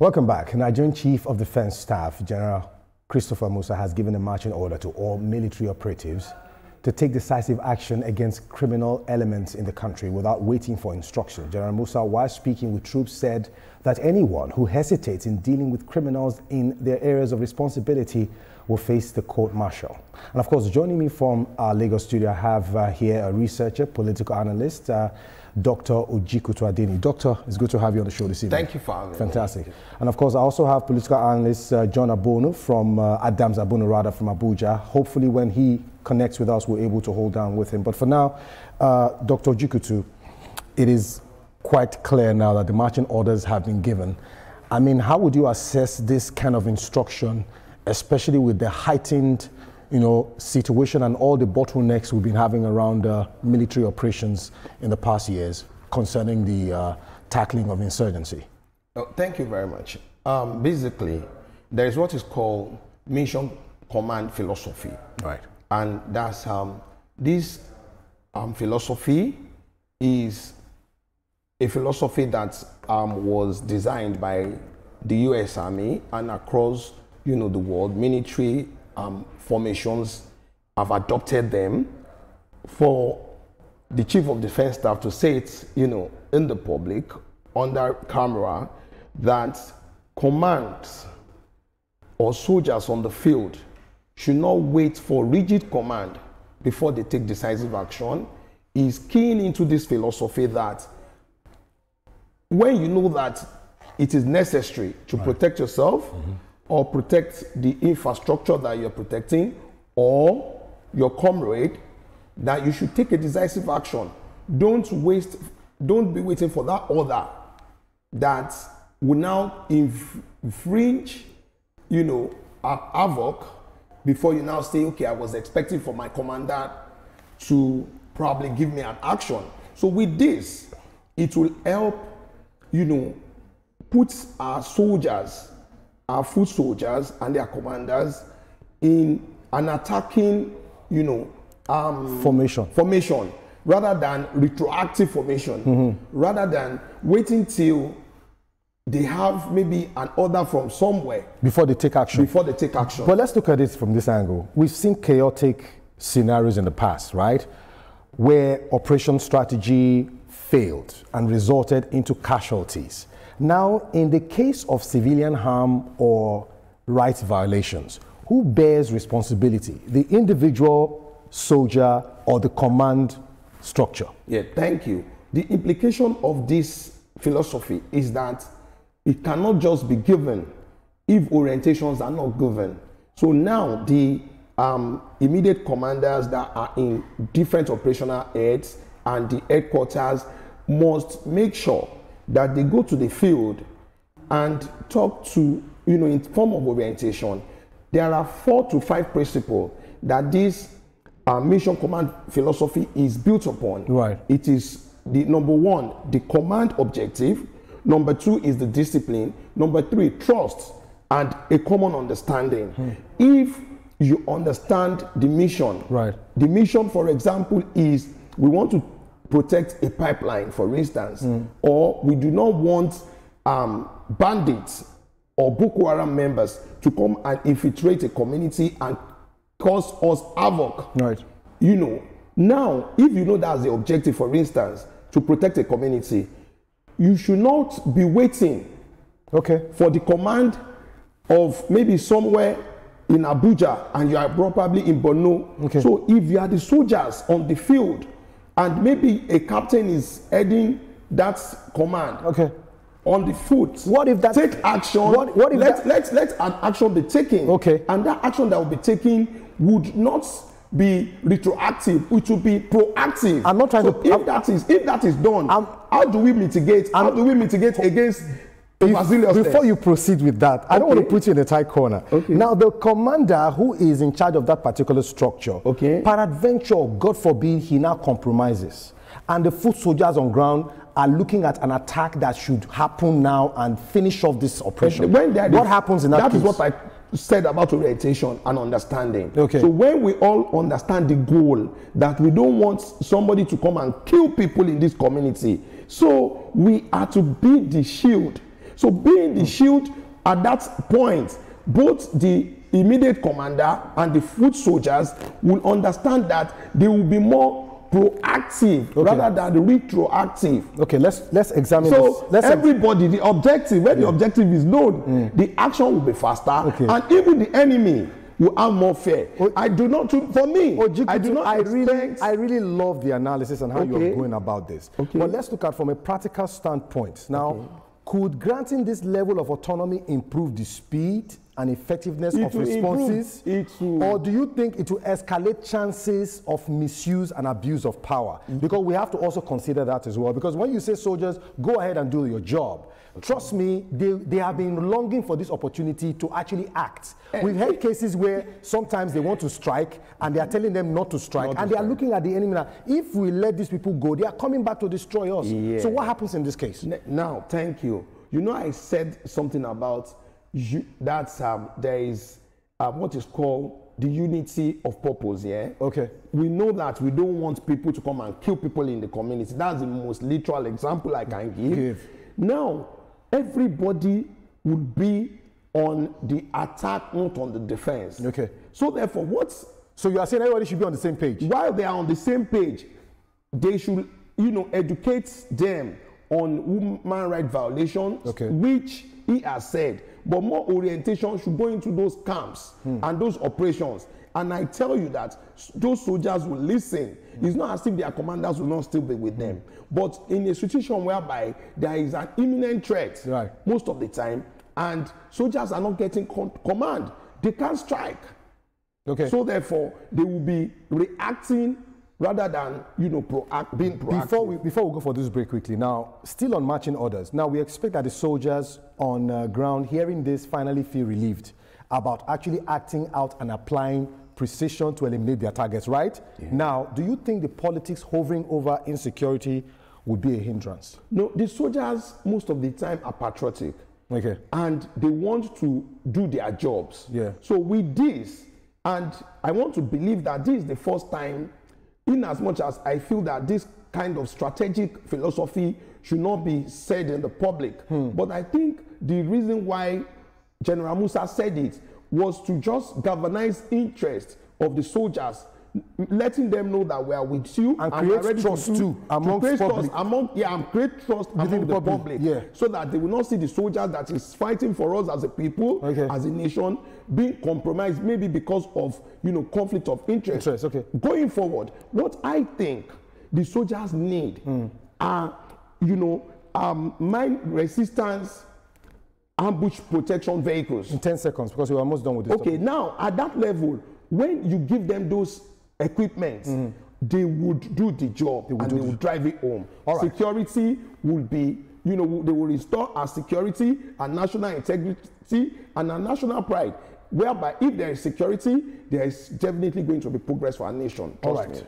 Welcome back. Nigerian Chief of Defense Staff, General Christopher Musa, has given a marching order to all military operatives to take decisive action against criminal elements in the country without waiting for instruction. General Musa, while speaking with troops, said that anyone who hesitates in dealing with criminals in their areas of responsibility will face the court-martial. And of course, joining me from our Lagos studio, I have here a researcher, political analyst, Dr. Ojikutu Adeni. Doctor, it's good to have you on the show this evening. Thank you for having me. Fantastic. And of course, I also have political analyst John Abono from Adams Abono, rather, from Abuja. Hopefully, when he connects with us, we're able to hold down with him. But for now, Dr. Ojikutu, it is quite clear now that the marching orders have been given. I mean, how would you assess this kind of instruction, especially with the heightened situation and all the bottlenecks we've been having around military operations in the past years concerning the tackling of insurgency? Oh, thank you very much. Basically, there is what is called mission command philosophy. Right. And that's this philosophy is a philosophy that was designed by the U.S. Army and across the world. Military formations have adopted them. For the Chief of Defense Staff to say it, in the public, under camera, that commands or soldiers on the field should not wait for rigid command before they take decisive action, is keying into this philosophy that when you know that it is necessary to protect yourself, or protect the infrastructure that you're protecting, or your comrade, that you should take a decisive action. Don't be waiting for that order that will now infringe, havoc, before you now say, okay, I was expecting for my commander to probably give me an action. So with this, it will help, put our soldiers, our foot soldiers and their commanders in an attacking, formation, rather than retroactive formation, rather than waiting till they have maybe an order from somewhere before they take action. But let's look at it from this angle. We've seen chaotic scenarios in the past, right? Where operation strategy failed and resulted into casualties. Now, in the case of civilian harm or rights violations, who bears responsibility? The individual soldier or the command structure? Yeah, thank you. The implication of this philosophy is that it cannot just be given if orientations are not given. So now the immediate commanders that are in different operational heads and the headquarters must make sure that they go to the field and talk to, in form of orientation. There are 4 to 5 principles that this mission command philosophy is built upon. Right. It is the number 1, the command objective. Number 2 is the discipline. Number 3, trust and a common understanding. If you understand the mission, right. The mission, for example, is we want to protect a pipeline, for instance, or we do not want bandits or Boko Haram members to come and infiltrate a community and cause us havoc. Right. Now, if you know that's the objective, for instance, to protect a community, you should not be waiting for the command of maybe somewhere in Abuja and you are probably in Borno. So if you are the soldiers on the field, and maybe a captain is heading that command on the foot. What if that take action? What if let an action be taken? And that action that will be taken would not be retroactive. It will be proactive. I'm not trying to. If that is done, how do we mitigate? How do we mitigate against? Before you proceed with that, I don't want to put you in a tight corner. Now, the commander who is in charge of that particular structure, peradventure, God forbid, he now compromises. And the foot soldiers on ground are looking at an attack that should happen now and finish off this operation. What happens in that case? That is what I said about orientation and understanding. So when we all understand the goal, that we don't want somebody to come and kill people in this community, so we are to be the shield. So being the shield at that point, both the immediate commander and the foot soldiers will understand that they will be more proactive rather than retroactive. Okay, let's examine so this. Everybody, the objective, when the objective is known, the action will be faster, and even the enemy will have more fear. I do not, for me, I do not I really love the analysis and how you're going about this. But let's look at from a practical standpoint. Now, could granting this level of autonomy improve the speed and effectiveness of responses? Or do you think it will escalate chances of misuse and abuse of power? Because we have to also consider that as well. Because when you say soldiers, go ahead and do your job, trust me, they have been longing for this opportunity to actually act. We've had cases where sometimes they want to strike and they are telling them not to strike, and they are looking at the enemy now. If we let these people go, they are coming back to destroy us. Yeah. So what happens in this case? Now, thank you. You know, I said something about that there is what is called the unity of purpose. Yeah. Okay. We know that we don't want people to come and kill people in the community. That's the most literal example I can give. Now, everybody would be on the attack, not on the defense. Okay. So therefore, so you are saying everybody should be on the same page? While they are on the same page, they should, educate them on human rights violations, which he has said. But more orientation should go into those camps and those operations. And I tell you that those soldiers will listen. It's not as if their commanders will not still be with them. But in a situation whereby there is an imminent threat most of the time, and soldiers are not getting command, they can't strike. Okay. So therefore, they will be reacting rather than being proactive. Before we go for this break quickly, now still on marching orders. Now we expect that the soldiers on ground hearing this finally feel relieved about actually acting out and applying precision to eliminate their targets, right? Yeah. Now, do you think the politics hovering over insecurity would be a hindrance? No, the soldiers most of the time are patriotic. Okay. And they want to do their jobs. Yeah. So with this, and I want to believe that this is the first time, in as much as I feel that this kind of strategic philosophy should not be said in the public. But I think the reason why General Musa said it was to just galvanize interest of the soldiers, letting them know that we are with you and create trust too among the public. Create trust among the public, so that they will not see the soldiers that is fighting for us as a people, as a nation, being compromised, maybe because of conflict of interest. Going forward, what I think the soldiers need are mine resistance ambush protection vehicles. In 10 seconds, because we're almost done with this. Okay, now at that level, when you give them those equipment, they would do the job and they would drive it home. Security will be, they will restore our security, our national integrity, and our national pride. Whereby, if there is security, there is definitely going to be progress for our nation. Trust me.